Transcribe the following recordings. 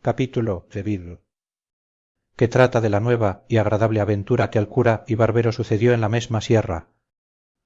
capítulo de vir que trata de la nueva y agradable aventura que al cura y barbero sucedió en la mesma sierra.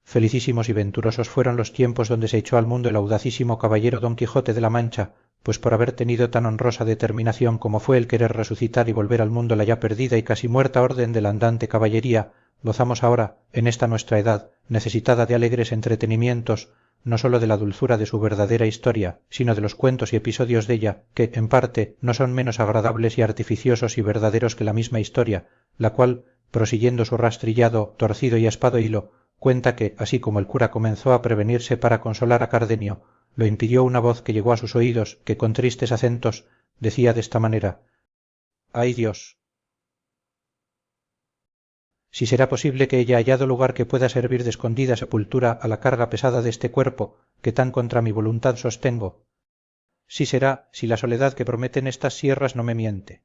Felicísimos y venturosos fueron los tiempos donde se echó al mundo el audacísimo caballero Don Quijote de la Mancha, pues por haber tenido tan honrosa determinación como fue el querer resucitar y volver al mundo la ya perdida y casi muerta orden de la andante caballería, gozamos ahora, en esta nuestra edad, necesitada de alegres entretenimientos, no sólo de la dulzura de su verdadera historia, sino de los cuentos y episodios della, que, en parte, no son menos agradables y artificiosos y verdaderos que la misma historia, la cual, prosiguiendo su rastrillado, torcido y aspado hilo, cuenta que, así como el cura comenzó a prevenirse para consolar a Cardenio, lo impidió una voz que llegó a sus oídos, que con tristes acentos decía de esta manera: ¡ay Dios! Si será posible que haya hallado lugar que pueda servir de escondida sepultura a la carga pesada de este cuerpo, que tan contra mi voluntad sostengo. Sí será, si la soledad que prometen estas sierras no me miente.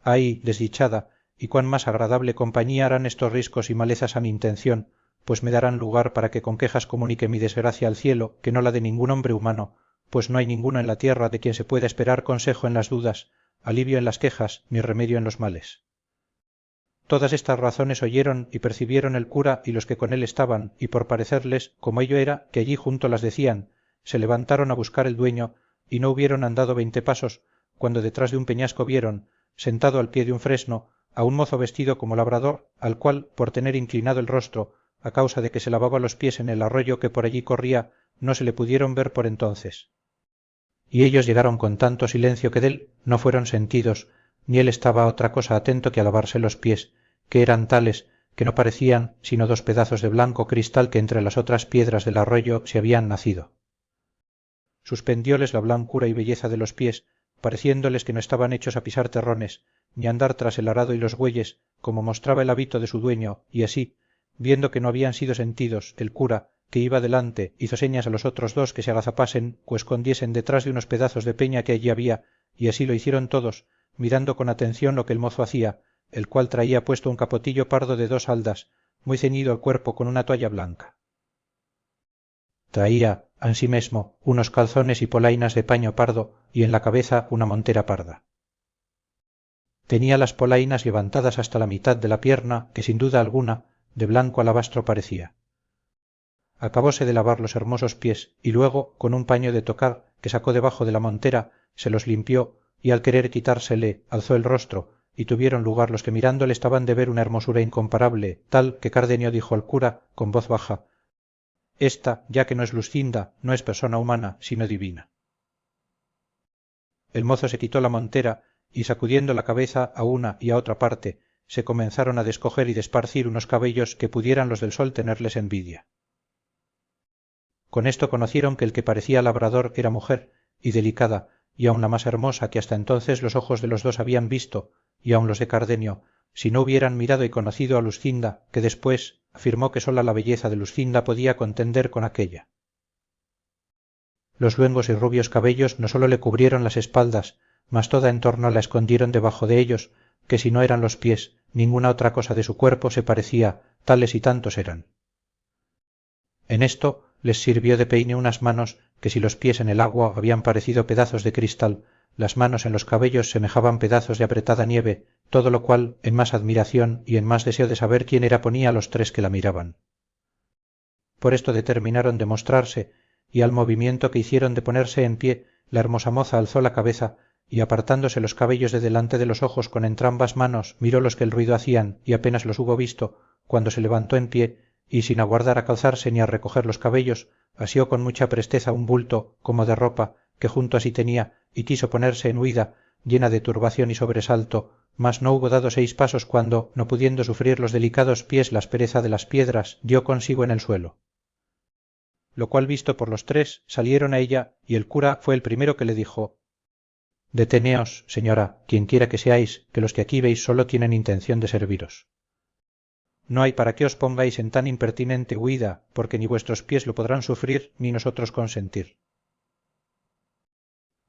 ¡ay, desdichada! Y cuán más agradable compañía harán estos riscos y malezas a mi intención, pues me darán lugar para que con quejas comunique mi desgracia al cielo, que no la de ningún hombre humano, pues no hay ninguno en la tierra de quien se pueda esperar consejo en las dudas, alivio en las quejas, ni remedio en los males. Todas estas razones oyeron y percibieron el cura y los que con él estaban, y por parecerles, como ello era, que allí junto las decían, se levantaron a buscar el dueño, y no hubieron andado 20 pasos, cuando detrás de un peñasco vieron, sentado al pie de un fresno, a un mozo vestido como labrador, al cual, por tener inclinado el rostro, a causa de que se lavaba los pies en el arroyo que por allí corría, no se le pudieron ver por entonces. Y ellos llegaron con tanto silencio que dél no fueron sentidos, ni él estaba a otra cosa atento que a lavarse los pies, que eran tales que no parecían sino 2 pedazos de blanco cristal que entre las otras piedras del arroyo se habían nacido. Suspendióles la blancura y belleza de los pies, pareciéndoles que no estaban hechos a pisar terrones, ni andar tras el arado y los bueyes, como mostraba el hábito de su dueño, y así, viendo que no habían sido sentidos, el cura, que iba delante, hizo señas a los otros 2 que se agazapasen o escondiesen detrás de unos pedazos de peña que allí había, y así lo hicieron todos, mirando con atención lo que el mozo hacía, el cual traía puesto un capotillo pardo de 2 haldas, muy ceñido el cuerpo con una toalla blanca. Traía, ansimesmo, unos calzones y polainas de paño pardo, y en la cabeza una montera parda. Tenía las polainas levantadas hasta la mitad de la pierna, que sin duda alguna, de blanco alabastro parecía. Acabóse de lavar los hermosos pies, y luego, con un paño de tocar que sacó debajo de la montera, se los limpió, y al querer quitársele, alzó el rostro, y tuvieron lugar los que mirándole estaban de ver una hermosura incomparable, tal que Cardenio dijo al cura, con voz baja: esta, ya que no es Luscinda, no es persona humana, sino divina. El mozo se quitó la montera, y sacudiendo la cabeza a una y a otra parte, se comenzaron a descoger y desparcir unos cabellos que pudieran los del sol tenerles envidia. Con esto conocieron que el que parecía labrador era mujer, y delicada, y aun la más hermosa que hasta entonces los ojos de los 2 habían visto, y aun los de Cardenio, si no hubieran mirado y conocido a Luscinda, que después afirmó que sola la belleza de Luscinda podía contender con aquella. Los luengos y rubios cabellos no sólo le cubrieron las espaldas, mas toda en torno la escondieron debajo de ellos, que si no eran los pies, ninguna otra cosa de su cuerpo se parecía, tales y tantos eran. En esto les sirvió de peine unas manos, que si los pies en el agua habían parecido pedazos de cristal, las manos en los cabellos semejaban pedazos de apretada nieve, todo lo cual, en más admiración y en más deseo de saber quién era, ponía a los 3 que la miraban. Por esto determinaron de mostrarse, y al movimiento que hicieron de ponerse en pie, la hermosa moza alzó la cabeza, y apartándose los cabellos de delante de los ojos con entrambas manos, miró los que el ruido hacían, y apenas los hubo visto, cuando se levantó en pie, y sin aguardar a calzarse ni a recoger los cabellos, asió con mucha presteza un bulto, como de ropa, que junto a sí tenía, y quiso ponerse en huida, llena de turbación y sobresalto, mas no hubo dado 6 pasos cuando, no pudiendo sufrir los delicados pies la aspereza de las piedras, dio consigo en el suelo. Lo cual visto por los 3, salieron a ella, y el cura fue el primero que le dijo: deteneos, señora, quienquiera que seáis, que los que aquí veis sólo tienen intención de serviros. No hay para qué os pongáis en tan impertinente huida, porque ni vuestros pies lo podrán sufrir, ni nosotros consentir.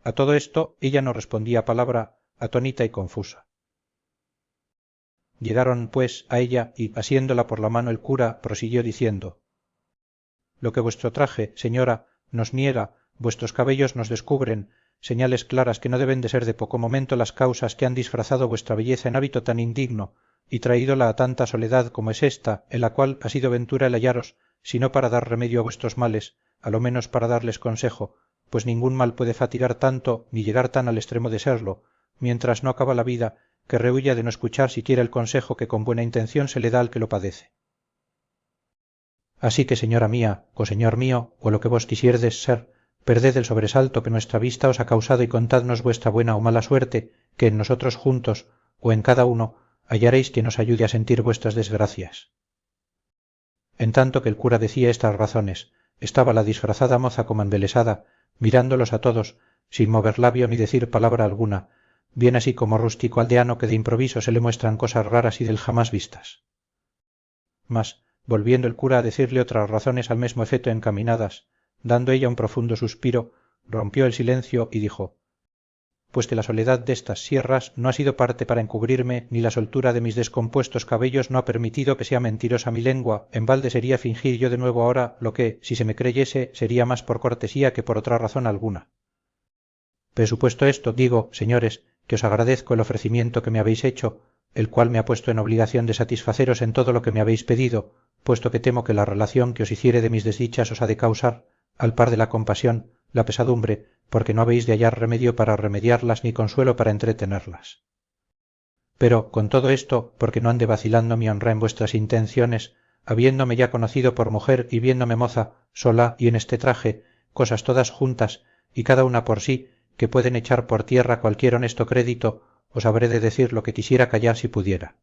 A todo esto ella no respondía palabra, atónita y confusa. Llegaron, pues, a ella, y asiéndola por la mano el cura prosiguió diciendo: lo que vuestro traje, señora, nos niega, vuestros cabellos nos descubren, señales claras que no deben de ser de poco momento las causas que han disfrazado vuestra belleza en hábito tan indigno y traídola a tanta soledad como es ésta, en la cual ha sido ventura el hallaros, si no para dar remedio a vuestros males, a lo menos para darles consejo, pues ningún mal puede fatigar tanto ni llegar tan al extremo de serlo, mientras no acaba la vida, que rehuya de no escuchar siquiera el consejo que con buena intención se le da al que lo padece. Así que, señora mía, o señor mío, o lo que vos quisiérdes ser, perded el sobresalto que nuestra vista os ha causado y contadnos vuestra buena o mala suerte, que en nosotros juntos, o en cada uno, hallaréis quien os ayude a sentir vuestras desgracias. En tanto que el cura decía estas razones, estaba la disfrazada moza como embelesada, mirándolos a todos, sin mover labio ni decir palabra alguna, bien así como rústico aldeano que de improviso se le muestran cosas raras y del jamás vistas. Mas, volviendo el cura a decirle otras razones al mesmo efeto encaminadas, dando ella un profundo suspiro, rompió el silencio y dijo: pues que la soledad destas sierras no ha sido parte para encubrirme, ni la soltura de mis descompuestos cabellos no ha permitido que sea mentirosa mi lengua, en balde sería fingir yo de nuevo ahora lo que, si se me creyese, sería más por cortesía que por otra razón alguna. Presupuesto esto, digo, señores, que os agradezco el ofrecimiento que me habéis hecho, el cual me ha puesto en obligación de satisfaceros en todo lo que me habéis pedido, puesto que temo que la relación que os hiciere de mis desdichas os ha de causar, al par de la compasión, la pesadumbre, porque no habéis de hallar remedio para remediarlas ni consuelo para entretenerlas. Pero, con todo esto, porque no ande vacilando mi honra en vuestras intenciones, habiéndome ya conocido por mujer y viéndome moza, sola y en este traje, cosas todas juntas, y cada una por sí, que pueden echar por tierra cualquier honesto crédito, os habré de decir lo que quisiera callar si pudiera.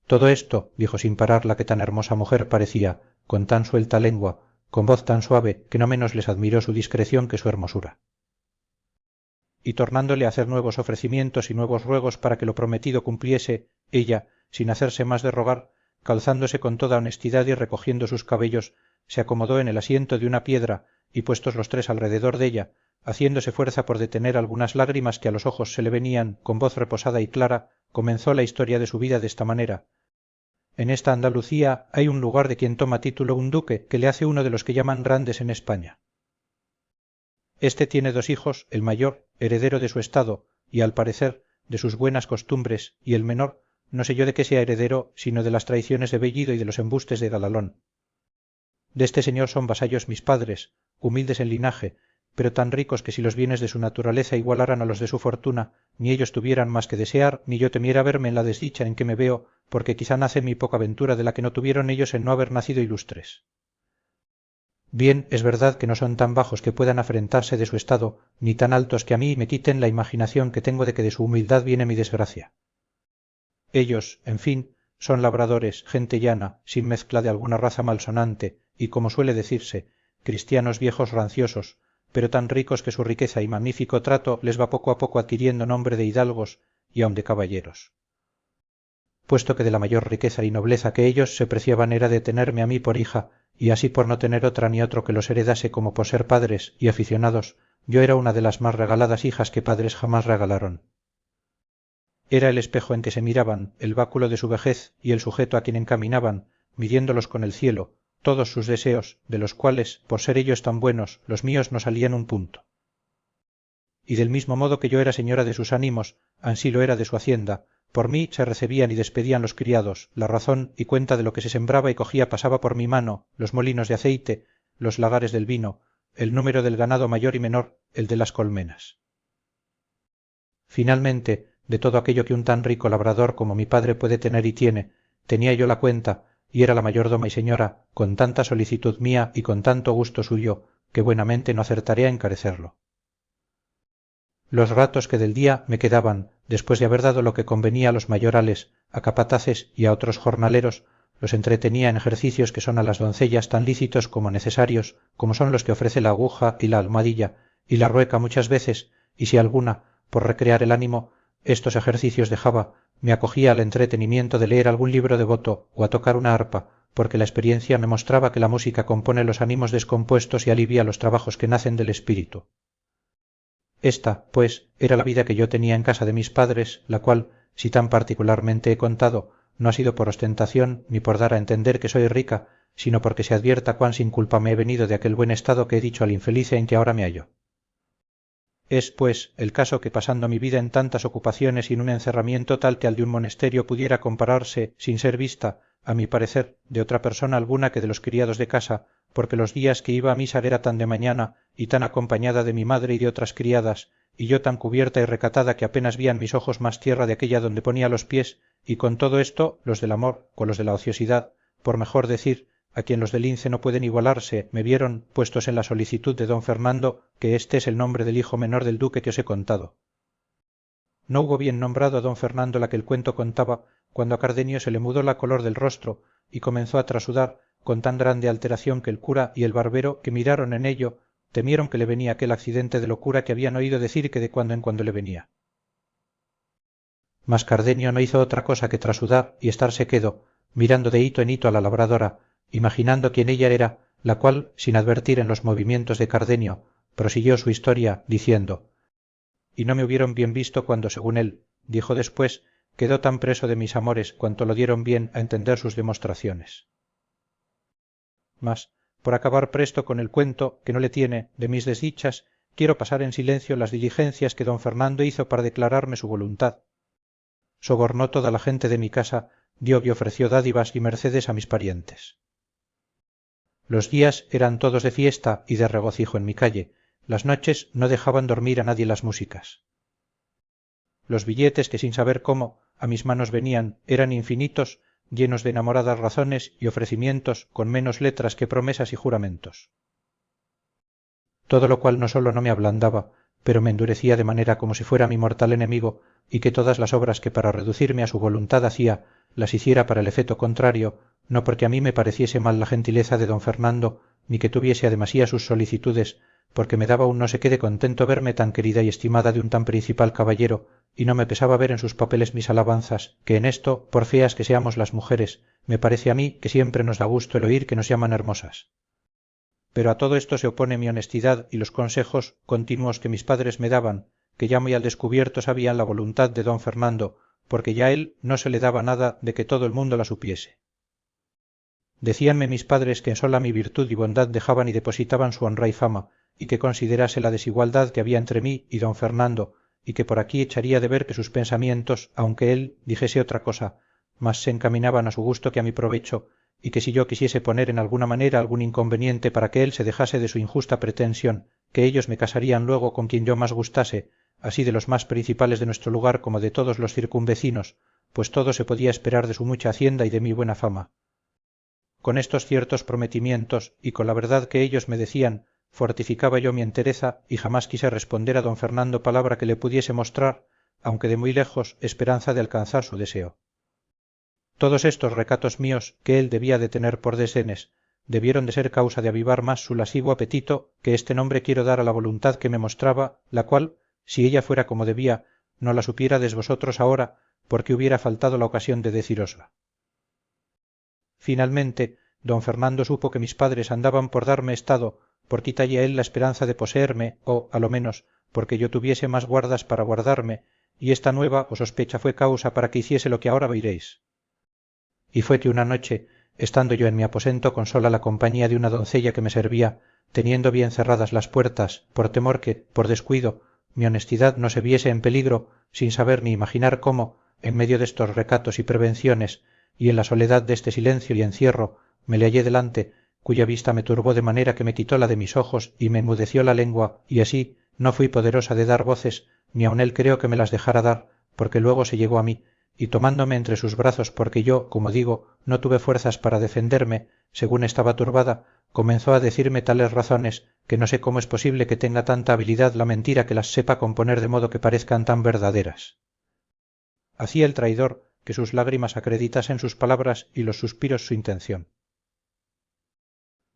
Todo esto, dijo sin parar la que tan hermosa mujer parecía, con tan suelta lengua, con voz tan suave que no menos les admiró su discreción que su hermosura. Y tornándole a hacer nuevos ofrecimientos y nuevos ruegos para que lo prometido cumpliese, ella, sin hacerse más de rogar, calzándose con toda honestidad y recogiendo sus cabellos, se acomodó en el asiento de una piedra y puestos los tres alrededor de ella, haciéndose fuerza por detener algunas lágrimas que a los ojos se le venían, con voz reposada y clara, comenzó la historia de su vida de esta manera: en esta Andalucía hay un lugar de quien toma título un duque que le hace uno de los que llaman grandes en España. Este tiene dos hijos, el mayor, heredero de su estado, y al parecer, de sus buenas costumbres, y el menor, no sé yo de qué sea heredero, sino de las traiciones de Bellido y de los embustes de Galalón. De este señor son vasallos mis padres, humildes en linaje, pero tan ricos que si los bienes de su naturaleza igualaran a los de su fortuna, ni ellos tuvieran más que desear, ni yo temiera verme en la desdicha en que me veo, porque quizá nace mi poca ventura de la que no tuvieron ellos en no haber nacido ilustres. Bien es verdad que no son tan bajos que puedan afrentarse de su estado, ni tan altos que a mí me quiten la imaginación que tengo de que de su humildad viene mi desgracia. Ellos, en fin, son labradores, gente llana, sin mezcla de alguna raza malsonante, y como suele decirse, cristianos viejos ranciosos, pero tan ricos que su riqueza y magnífico trato les va poco a poco adquiriendo nombre de hidalgos y aun de caballeros. Puesto que de la mayor riqueza y nobleza que ellos se preciaban era de tenerme a mí por hija, y así por no tener otra ni otro que los heredase como por ser padres y aficionados, yo era una de las más regaladas hijas que padres jamás regalaron. Era el espejo en que se miraban, el báculo de su vejez y el sujeto a quien encaminaban, midiéndolos con el cielo, todos sus deseos, de los cuales, por ser ellos tan buenos, los míos no salían un punto. Y del mismo modo que yo era señora de sus ánimos, ansí lo era de su hacienda, por mí se recebían y despedían los criados, la razón y cuenta de lo que se sembraba y cogía pasaba por mi mano, los molinos de aceite, los lagares del vino, el número del ganado mayor y menor, el de las colmenas. Finalmente, de todo aquello que un tan rico labrador como mi padre puede tener y tiene, tenía yo la cuenta, y era la mayordoma y señora, con tanta solicitud mía y con tanto gusto suyo, que buenamente no acertaré a encarecerlo. Los ratos que del día me quedaban, después de haber dado lo que convenía a los mayorales, a capataces y a otros jornaleros, los entretenía en ejercicios que son a las doncellas tan lícitos como necesarios, como son los que ofrece la aguja y la almohadilla, y la rueca muchas veces, y si alguna, por recrear el ánimo, estos ejercicios dejaba, me acogía al entretenimiento de leer algún libro devoto o a tocar una arpa, porque la experiencia me mostraba que la música compone los ánimos descompuestos y alivia los trabajos que nacen del espíritu. Esta, pues, era la vida que yo tenía en casa de mis padres, la cual, si tan particularmente he contado, no ha sido por ostentación ni por dar a entender que soy rica, sino porque se advierta cuán sin culpa me he venido de aquel buen estado que he dicho al infelice en que ahora me hallo. Es, pues, el caso que pasando mi vida en tantas ocupaciones y en un encerramiento tal que al de un monesterio pudiera compararse, sin ser vista, a mi parecer, de otra persona alguna que de los criados de casa, porque los días que iba a misa era tan de mañana y tan acompañada de mi madre y de otras criadas, y yo tan cubierta y recatada que apenas vían mis ojos más tierra de aquella donde ponía los pies, y con todo esto los del amor con los de la ociosidad, por mejor decir, a quien los del lince no pueden igualarse, me vieron puestos en la solicitud de don Fernando, que este es el nombre del hijo menor del duque que os he contado. No hubo bien nombrado a don Fernando la que el cuento contaba, cuando a Cardenio se le mudó la color del rostro y comenzó a trasudar con tan grande alteración que el cura y el barbero, que miraron en ello, temieron que le venía aquel accidente de locura que habían oído decir que de cuando en cuando le venía. Mas Cardenio no hizo otra cosa que trasudar y estarse quedo, mirando de hito en hito a la labradora, imaginando quién ella era, la cual, sin advertir en los movimientos de Cardenio, prosiguió su historia, diciendo: y no me hubieron bien visto cuando, según él, dijo después, quedó tan preso de mis amores cuanto lo dieron bien a entender sus demostraciones. Mas, por acabar presto con el cuento, que no le tiene, de mis desdichas, quiero pasar en silencio las diligencias que don Fernando hizo para declararme su voluntad. Sobornó toda la gente de mi casa, dio y ofreció dádivas y mercedes a mis parientes. Los días eran todos de fiesta y de regocijo en mi calle, las noches no dejaban dormir a nadie las músicas. Los billetes que sin saber cómo a mis manos venían eran infinitos, llenos de enamoradas razones y ofrecimientos con menos letras que promesas y juramentos. Todo lo cual no sólo no me ablandaba, pero me endurecía de manera como si fuera mi mortal enemigo, y que todas las obras que para reducirme a su voluntad hacía, las hiciera para el efeto contrario, no porque a mí me pareciese mal la gentileza de don Fernando, ni que tuviese ademásía sus solicitudes, porque me daba un no sé qué de contento verme tan querida y estimada de un tan principal caballero, y no me pesaba ver en sus papeles mis alabanzas, que en esto, por feas que seamos las mujeres, me parece a mí que siempre nos da gusto el oír que nos llaman hermosas. Pero a todo esto se opone mi honestidad y los consejos continuos que mis padres me daban, que ya muy al descubierto sabían la voluntad de don Fernando, porque ya él no se le daba nada de que todo el mundo la supiese. Decíanme mis padres que en sola mi virtud y bondad dejaban y depositaban su honra y fama, y que considerase la desigualdad que había entre mí y don Fernando, y que por aquí echaría de ver que sus pensamientos, aunque él dijese otra cosa, más se encaminaban a su gusto que a mi provecho, y que si yo quisiese poner en alguna manera algún inconveniente para que él se dejase de su injusta pretensión, que ellos me casarían luego con quien yo más gustase, así de los más principales de nuestro lugar como de todos los circunvecinos, pues todo se podía esperar de su mucha hacienda y de mi buena fama. Con estos ciertos prometimientos y con la verdad que ellos me decían, fortificaba yo mi entereza y jamás quise responder a don Fernando palabra que le pudiese mostrar, aunque de muy lejos, esperanza de alcanzar su deseo. Todos estos recatos míos que él debía de tener por desdenes debieron de ser causa de avivar más su lascivo apetito, que este nombre quiero dar a la voluntad que me mostraba, la cual, si ella fuera como debía, no la supiérades vosotros ahora, porque hubiera faltado la ocasión de decírosla. Finalmente, don Fernando supo que mis padres andaban por darme estado, por quitalle a él la esperanza de poseerme, o, a lo menos, porque yo tuviese más guardas para guardarme, y esta nueva o sospecha fue causa para que hiciese lo que ahora veréis. Y fue que una noche, estando yo en mi aposento con sola la compañía de una doncella que me servía, teniendo bien cerradas las puertas, por temor que, por descuido, mi honestidad no se viese en peligro, sin saber ni imaginar cómo, en medio de estos recatos y prevenciones, y en la soledad de este silencio y encierro, me le hallé delante, cuya vista me turbó de manera que me quitó la de mis ojos y me enmudeció la lengua, y así no fui poderosa de dar voces, ni aun él creo que me las dejara dar, porque luego se llegó a mí, y tomándome entre sus brazos porque yo, como digo, no tuve fuerzas para defenderme, según estaba turbada, comenzó a decirme tales razones que no sé cómo es posible que tenga tanta habilidad la mentira que las sepa componer de modo que parezcan tan verdaderas. Hacía el traidor que sus lágrimas acreditasen sus palabras y los suspiros su intención.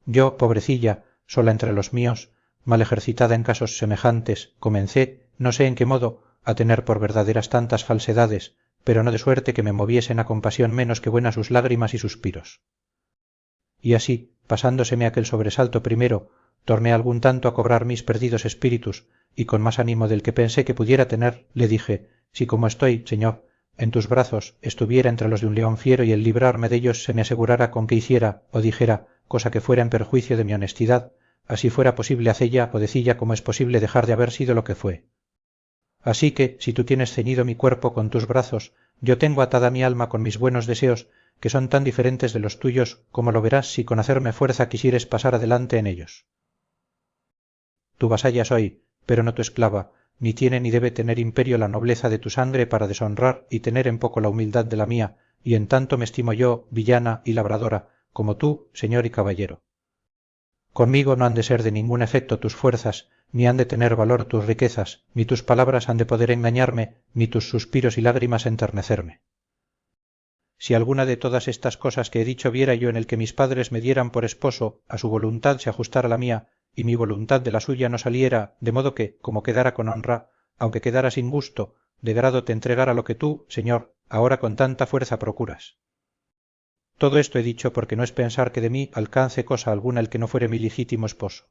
Yo, pobrecilla, sola entre los míos, mal ejercitada en casos semejantes, comencé, no sé en qué modo, a tener por verdaderas tantas falsedades, pero no de suerte que me moviesen a compasión menos que buenas sus lágrimas y suspiros. Y así, pasándoseme aquel sobresalto primero, torné algún tanto a cobrar mis perdidos espíritus, y con más ánimo del que pensé que pudiera tener, le dije, si como estoy, señor, en tus brazos estuviera entre los de un león fiero y el librarme dellos se me asegurara con que hiciera o dijera cosa que fuera en perjuicio de mi honestidad, así fuera posible hacella o decilla como es posible dejar de haber sido lo que fue. Así que, si tú tienes ceñido mi cuerpo con tus brazos, yo tengo atada mi alma con mis buenos deseos, que son tan diferentes de los tuyos como lo verás si con hacerme fuerza quisieres pasar adelante en ellos. Tu vasalla soy, pero no tu esclava, ni tiene ni debe tener imperio la nobleza de tu sangre para deshonrar y tener en poco la humildad de la mía, y en tanto me estimo yo, villana y labradora, como tú, señor y caballero. Conmigo no han de ser de ningún efecto tus fuerzas, ni han de tener valor tus riquezas, ni tus palabras han de poder engañarme, ni tus suspiros y lágrimas enternecerme. Si alguna de todas estas cosas que he dicho viera yo en el que mis padres me dieran por esposo, a su voluntad se ajustara la mía, y mi voluntad de la suya no saliera, de modo que, como quedara con honra, aunque quedara sin gusto, de grado te entregara lo que tú, señor, ahora con tanta fuerza procuras. Todo esto he dicho porque no es pensar que de mí alcance cosa alguna el que no fuere mi legítimo esposo.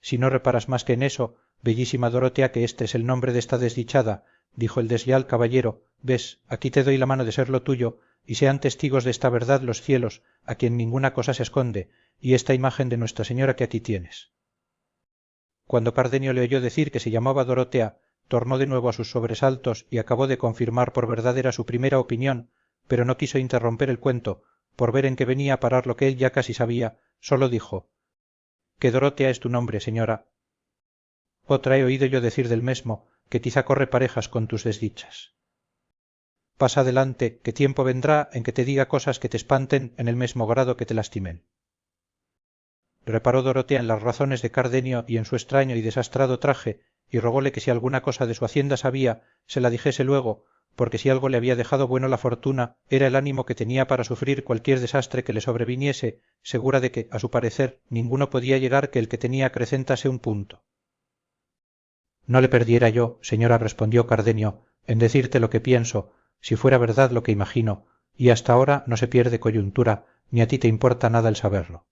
Si no reparas más que en eso, bellísima Dorotea, que este es el nombre de esta desdichada, dijo el desleal caballero, ves, aquí te doy la mano de ser lo tuyo, y sean testigos de esta verdad los cielos, a quien ninguna cosa se esconde, y esta imagen de Nuestra Señora que aquí tienes. Cuando Cardenio le oyó decir que se llamaba Dorotea, tornó de nuevo a sus sobresaltos y acabó de confirmar por verdadera su primera opinión, pero no quiso interromper el cuento, por ver en qué venía a parar lo que él ya casi sabía, sólo dijo: que Dorotea es tu nombre, señora. Otra he oído yo decir del mesmo, que quizá corre parejas con tus desdichas. Pasa adelante, que tiempo vendrá en que te diga cosas que te espanten en el mesmo grado que te lastimen. Reparó Dorotea en las razones de Cardenio y en su extraño y desastrado traje, y rogóle que si alguna cosa de su hacienda sabía, se la dijese luego, porque si algo le había dejado bueno la fortuna, era el ánimo que tenía para sufrir cualquier desastre que le sobreviniese, segura de que, a su parecer, ninguno podía llegar que el que tenía acrecentase un punto. No le perdiera yo, señora, respondió Cardenio, en decirte lo que pienso, si fuera verdad lo que imagino, y hasta ahora no se pierde coyuntura, ni a ti te importa nada el saberlo.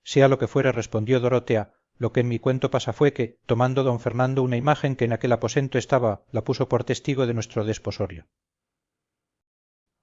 Sea lo que fuere, respondió Dorotea, lo que en mi cuento pasa fue que, tomando don Fernando una imagen que en aquel aposento estaba, la puso por testigo de nuestro desposorio.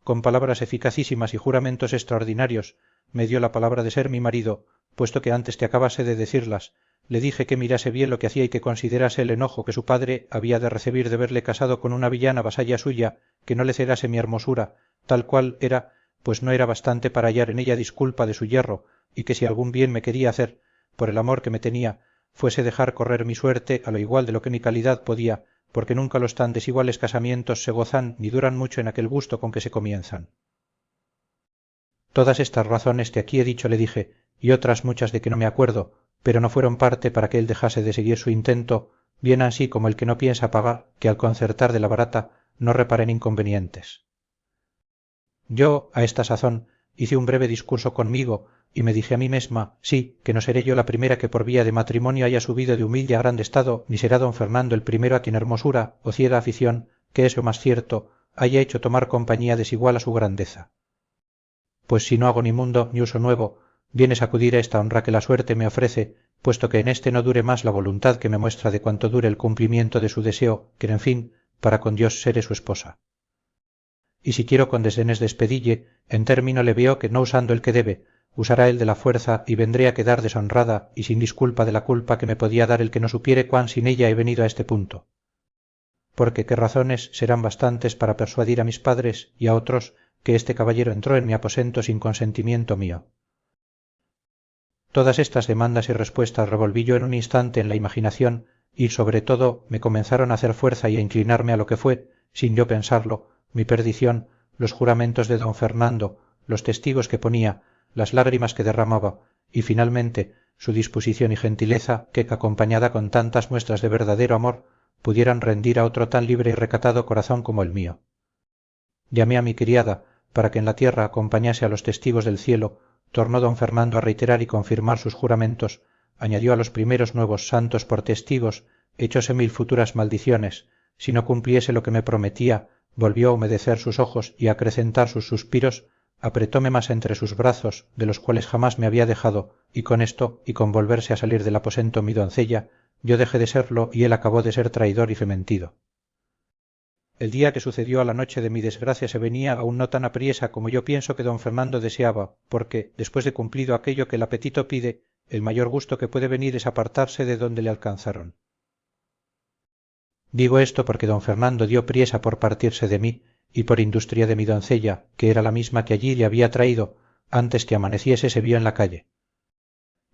Con palabras eficacísimas y juramentos extraordinarios me dio la palabra de ser mi marido, puesto que antes que acabase de decirlas, le dije que mirase bien lo que hacía y que considerase el enojo que su padre había de recebir de verle casado con una villana vasalla suya, que no le cegase mi hermosura, tal cual era, pues no era bastante para hallar en ella disculpa de su yerro, y que si algún bien me quería hacer, por el amor que me tenía, fuese dejar correr mi suerte a lo igual de lo que mi calidad podía, porque nunca los tan desiguales casamientos se gozan ni duran mucho en aquel gusto con que se comienzan. Todas estas razones que aquí he dicho le dije, y otras muchas de que no me acuerdo, pero no fueron parte para que él dejase de seguir su intento, bien así como el que no piensa pagar, que al concertar de la barata no repara en inconvenientes. Yo, a esta sazón, hice un breve discurso conmigo, y me dije a mí mesma, sí, que no seré yo la primera que por vía de matrimonio haya subido de humilde a grande estado, ni será don Fernando el primero a quien hermosura, o ciega afición, que es lo más cierto, haya hecho tomar compañía desigual a su grandeza. Pues si no hago ni mundo ni uso nuevo, viene sacudir a esta honra que la suerte me ofrece, puesto que en éste no dure más la voluntad que me muestra de cuanto dure el cumplimiento de su deseo, que en fin, para con Dios seré su esposa. Y si quiero con desdenes despedille, en término le veo que no usando el que debe, usará el de la fuerza y vendré a quedar deshonrada y sin disculpa de la culpa que me podía dar el que no supiere cuán sin ella he venido a este punto. Porque qué razones serán bastantes para persuadir a mis padres y a otros que este caballero entró en mi aposento sin consentimiento mío. Todas estas demandas y respuestas revolví yo en un instante en la imaginación y sobre todo me comenzaron a hacer fuerza y a inclinarme a lo que fue, sin yo pensarlo, mi perdición, los juramentos de don Fernando, los testigos que ponía, las lágrimas que derramaba, y finalmente su disposición y gentileza que, acompañada con tantas muestras de verdadero amor, pudieran rendir a otro tan libre y recatado corazón como el mío. Llamé a mi criada, para que en la tierra acompañase a los testigos del cielo, tornó don Fernando a reiterar y confirmar sus juramentos, añadió a los primeros nuevos santos por testigos, echóse mil futuras maldiciones, si no cumpliese lo que me prometía, volvió a humedecer sus ojos y a acrecentar sus suspiros, apretóme más entre sus brazos, de los cuales jamás me había dejado, y con esto, y con volverse a salir del aposento mi doncella, yo dejé de serlo y él acabó de ser traidor y fementido. El día que sucedió a la noche de mi desgracia se venía aún no tan apriesa como yo pienso que don Fernando deseaba, porque, después de cumplido aquello que el apetito pide, el mayor gusto que puede venir es apartarse de donde le alcanzaron. Digo esto porque don Fernando dio priesa por partirse de mí y por industria de mi doncella, que era la misma que allí le había traído, antes que amaneciese se vio en la calle.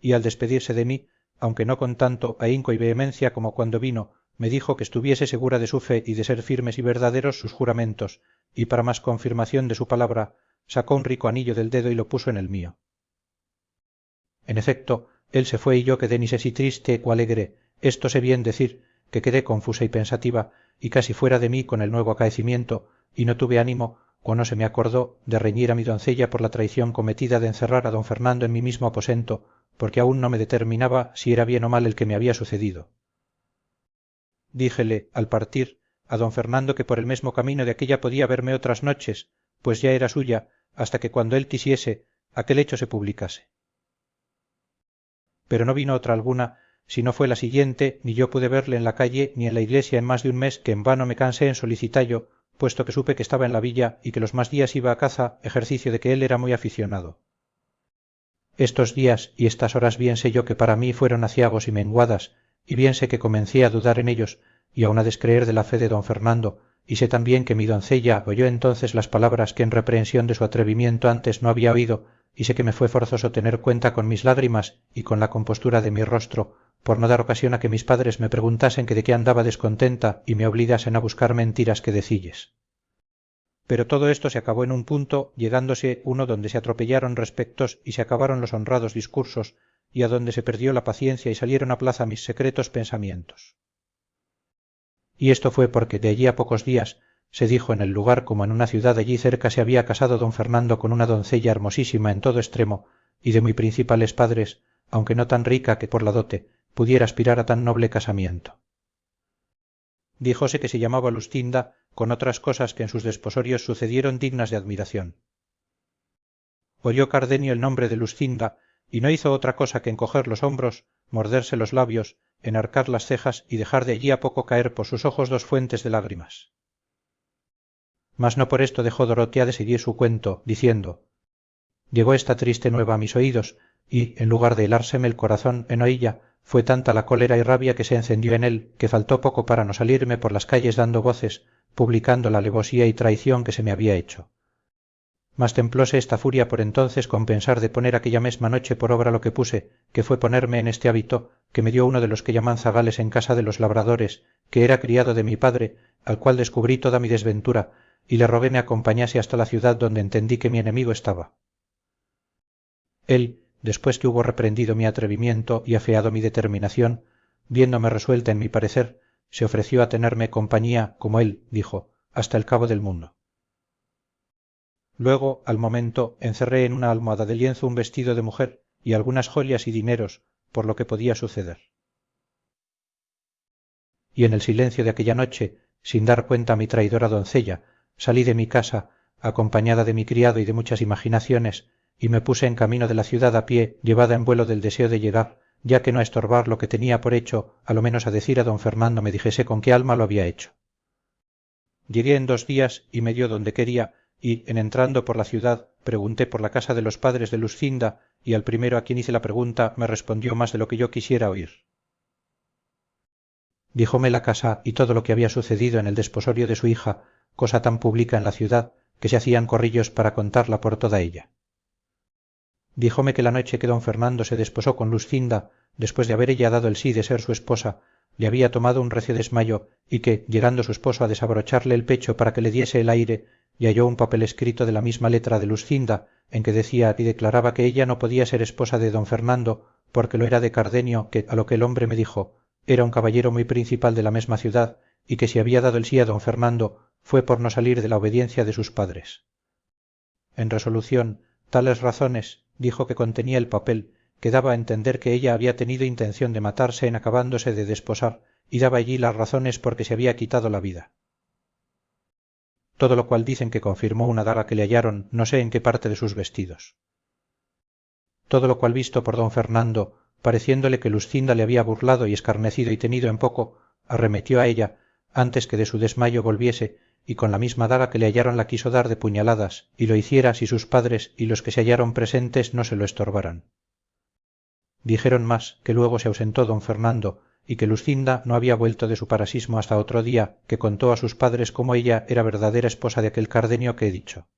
Y al despedirse de mí, aunque no con tanto ahínco y vehemencia como cuando vino, me dijo que estuviese segura de su fe y de ser firmes y verdaderos sus juramentos, y para más confirmación de su palabra, sacó un rico anillo del dedo y lo puso en el mío. En efecto, él se fue y yo quedé ni sé si triste o alegre, esto sé bien decir, que quedé confusa y pensativa, y casi fuera de mí con el nuevo acaecimiento, y no tuve ánimo, o no se me acordó, de reñir a mi doncella por la traición cometida de encerrar a don Fernando en mi mismo aposento, porque aún no me determinaba si era bien o mal el que me había sucedido. Díjele, al partir, a don Fernando que por el mesmo camino de aquella podía verme otras noches, pues ya era suya, hasta que cuando él quisiese, aquel hecho se publicase. Pero no vino otra alguna, si no fue la siguiente, ni yo pude verle en la calle ni en la iglesia en más de un mes que en vano me cansé en solicitallo, puesto que supe que estaba en la villa y que los más días iba a caza, ejercicio de que él era muy aficionado. Estos días y estas horas bien sé yo que para mí fueron aciagos y menguadas, y bien sé que comencé a dudar en ellos, y aun a descreer de la fe de don Fernando, y sé también que mi doncella oyó entonces las palabras que en reprehensión de su atrevimiento antes no había oído, y sé que me fue forzoso tener cuenta con mis lágrimas y con la compostura de mi rostro, por no dar ocasión a que mis padres me preguntasen que de qué andaba descontenta y me obligasen a buscar mentiras que decilles. Pero todo esto se acabó en un punto, llegándose uno donde se atropellaron respectos y se acabaron los honrados discursos, y a donde se perdió la paciencia y salieron a plaza mis secretos pensamientos. Y esto fue porque de allí a pocos días se dijo en el lugar como en una ciudad allí cerca se había casado don Fernando con una doncella hermosísima en todo extremo y de muy principales padres, aunque no tan rica que por la dote pudiera aspirar a tan noble casamiento. Díjose que se llamaba Luscinda, con otras cosas que en sus desposorios sucedieron dignas de admiración. Oyó Cardenio el nombre de Luscinda y no hizo otra cosa que encoger los hombros, morderse los labios, enarcar las cejas y dejar de allí a poco caer por sus ojos dos fuentes de lágrimas. Mas no por esto dejó Dorotea de seguir su cuento, diciendo: llegó esta triste nueva a mis oídos, y, en lugar de helárseme el corazón en oílla, fue tanta la cólera y rabia que se encendió en él que faltó poco para no salirme por las calles dando voces, publicando la alevosía y traición que se me había hecho. Mas templóse esta furia por entonces con pensar de poner aquella mesma noche por obra lo que puse, que fue ponerme en este hábito que me dio uno de los que llaman zagales en casa de los labradores, que era criado de mi padre, al cual descubrí toda mi desventura, y le rogué me acompañase hasta la ciudad donde entendí que mi enemigo estaba. Él, después que hubo reprendido mi atrevimiento y afeado mi determinación, viéndome resuelta en mi parecer, se ofreció a tenerme compañía, como él dijo, hasta el cabo del mundo. Luego, al momento, encerré en una almohada de lienzo un vestido de mujer y algunas joyas y dineros, por lo que podía suceder. Y en el silencio de aquella noche, sin dar cuenta a mi traidora doncella, salí de mi casa, acompañada de mi criado y de muchas imaginaciones, y me puse en camino de la ciudad a pie, llevada en vuelo del deseo de llegar, ya que no a estorbar lo que tenía por hecho, a lo menos a decir a don Fernando me dijese con qué alma lo había hecho. Llegué en 2 días y me dio donde quería, y, en entrando por la ciudad, pregunté por la casa de los padres de Luscinda, y al primero a quien hice la pregunta me respondió más de lo que yo quisiera oír. Díjome la casa y todo lo que había sucedido en el desposorio de su hija, cosa tan pública en la ciudad, que se hacían corrillos para contarla por toda ella. Díjome que la noche que don Fernando se desposó con Luscinda, después de haber ella dado el sí de ser su esposa, le había tomado un recio desmayo y que, llegando su esposo a desabrocharle el pecho para que le diese el aire, y halló un papel escrito de la misma letra de Luscinda, en que decía y declaraba que ella no podía ser esposa de don Fernando, porque lo era de Cardenio, que, a lo que el hombre me dijo, era un caballero muy principal de la mesma ciudad, y que si había dado el sí a don Fernando, fue por no salir de la obediencia de sus padres. En resolución, tales razones, dijo que contenía el papel, que daba a entender que ella había tenido intención de matarse en acabándose de desposar, y daba allí las razones por que se había quitado la vida. Todo lo cual dicen que confirmó una daga que le hallaron no sé en qué parte de sus vestidos. Todo lo cual visto por don Fernando, pareciéndole que Luscinda le había burlado y escarnecido y tenido en poco, arremetió a ella, antes que de su desmayo volviese, y con la misma daga que le hallaron la quiso dar de puñaladas, y lo hiciera si sus padres y los que se hallaron presentes no se lo estorbaran. dijeron más que luego se ausentó don Fernando y que Luscinda no había vuelto de su parasismo hasta otro día que contó a sus padres cómo ella era verdadera esposa de aquel Cardenio que he dicho.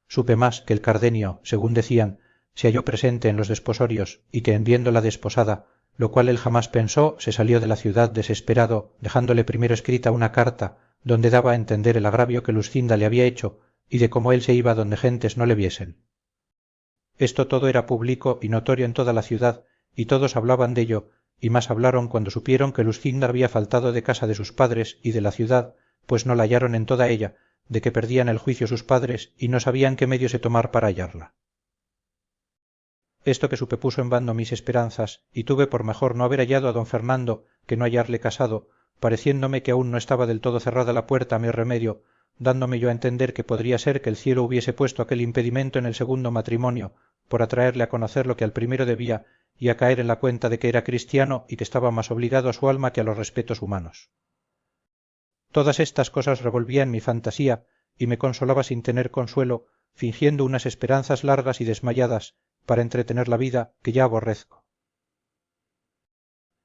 Supe más que el Cardenio, según decían, se halló presente en los desposorios y que en viéndola desposada, lo cual él jamás pensó, se salió de la ciudad desesperado, dejándole primero escrita una carta donde daba a entender el agravio que Luscinda le había hecho y de cómo él se iba donde gentes no le viesen. Esto todo era público y notorio en toda la ciudad, y todos hablaban dello, y más hablaron cuando supieron que Luscinda había faltado de casa de sus padres y de la ciudad, pues no la hallaron en toda ella, de que perdían el juicio sus padres y no sabían qué medio se tomar para hallarla. Esto que supe puso en bando mis esperanzas, y tuve por mejor no haber hallado a don Fernando que no hallarle casado, pareciéndome que aún no estaba del todo cerrada la puerta a mi remedio, dándome yo a entender que podría ser que el cielo hubiese puesto aquel impedimento en el segundo matrimonio, por atraerle a conocer lo que al primero debía, y a caer en la cuenta de que era cristiano y que estaba más obligado a su alma que a los respetos humanos. Todas estas cosas revolvía en mi fantasía, y me consolaba sin tener consuelo, fingiendo unas esperanzas largas y desmayadas, para entretener la vida que ya aborrezco.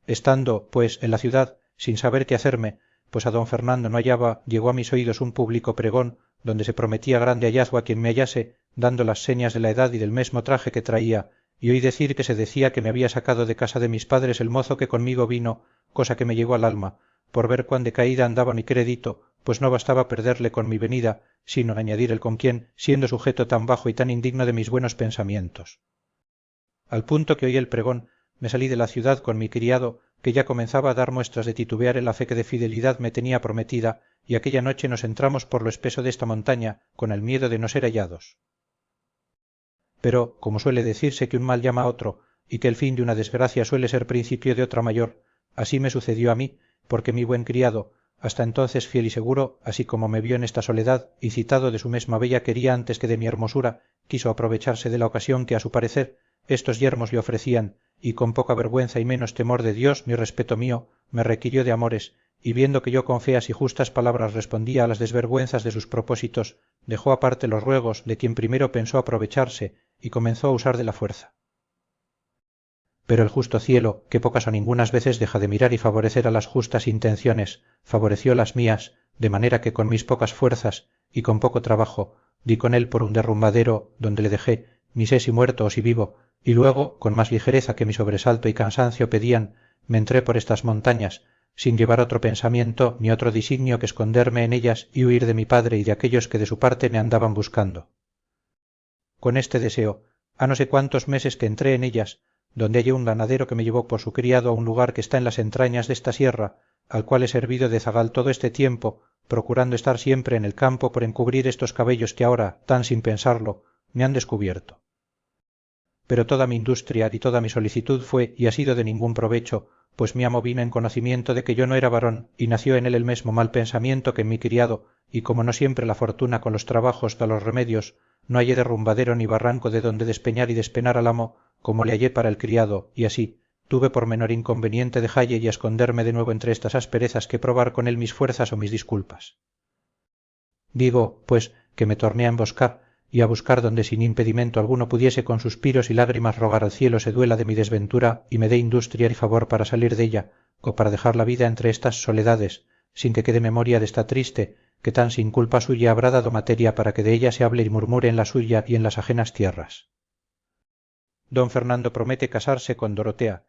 Estando, pues, en la ciudad, sin saber qué hacerme, pues a don Fernando no hallaba, llegó a mis oídos un público pregón, donde se prometía grande hallazgo a quien me hallase, dando las señas de la edad y del mesmo traje que traía, y oí decir que se decía que me había sacado de casa de mis padres el mozo que conmigo vino, cosa que me llegó al alma, por ver cuán decaída andaba mi crédito, pues no bastaba perderle con mi venida, sino añadir el con quién, siendo sujeto tan bajo y tan indigno de mis buenos pensamientos. Al punto que oí el pregón, me salí de la ciudad con mi criado, que ya comenzaba a dar muestras de titubear en la fe que de fidelidad me tenía prometida, y aquella noche nos entramos por lo espeso de esta montaña, con el miedo de no ser hallados. Pero, como suele decirse que un mal llama a otro, y que el fin de una desgracia suele ser principio de otra mayor, así me sucedió a mí, porque mi buen criado, hasta entonces fiel y seguro, así como me vio en esta soledad, y citado de su mesma bellaquería antes que de mi hermosura, quiso aprovecharse de la ocasión que a su parecer estos yermos le ofrecían, y con poca vergüenza y menos temor de Dios ni respeto mío, me requirió de amores, y viendo que yo con feas y justas palabras respondía a las desvergüenzas de sus propósitos, dejó aparte los ruegos de quien primero pensó aprovecharse, y comenzó a usar de la fuerza. Pero el justo cielo, que pocas o ningunas veces deja de mirar y favorecer a las justas intenciones, favoreció las mías, de manera que con mis pocas fuerzas y con poco trabajo di con él por un derrumbadero donde le dejé, ni sé si muerto o si vivo, y luego, con más ligereza que mi sobresalto y cansancio pedían, me entré por estas montañas, sin llevar otro pensamiento ni otro disignio que esconderme en ellas y huir de mi padre y de aquellos que de su parte me andaban buscando. Con este deseo, a no sé cuántos meses que entré en ellas, donde hallé un ganadero que me llevó por su criado a un lugar que está en las entrañas de esta sierra, al cual he servido de zagal todo este tiempo, procurando estar siempre en el campo por encubrir estos cabellos que ahora, tan sin pensarlo, me han descubierto. Pero toda mi industria y toda mi solicitud fue y ha sido de ningún provecho, pues mi amo vino en conocimiento de que yo no era varón y nació en él el mesmo mal pensamiento que en mi criado, y como no siempre la fortuna con los trabajos da los remedios, no hallé derrumbadero ni barranco de donde despeñar y despenar al amo, como le hallé para el criado, y así tuve por menor inconveniente dejalle y esconderme de nuevo entre estas asperezas que probar con él mis fuerzas o mis disculpas. Digo, pues, que me torné a emboscar y a buscar donde sin impedimento alguno pudiese con suspiros y lágrimas rogar al cielo se duela de mi desventura y me dé industria y favor para salir de ella, o para dejar la vida entre estas soledades, sin que quede memoria de esta triste, que tan sin culpa suya habrá dado materia para que de ella se hable y murmure en la suya y en las ajenas tierras. Don Fernando promete casarse con Dorotea,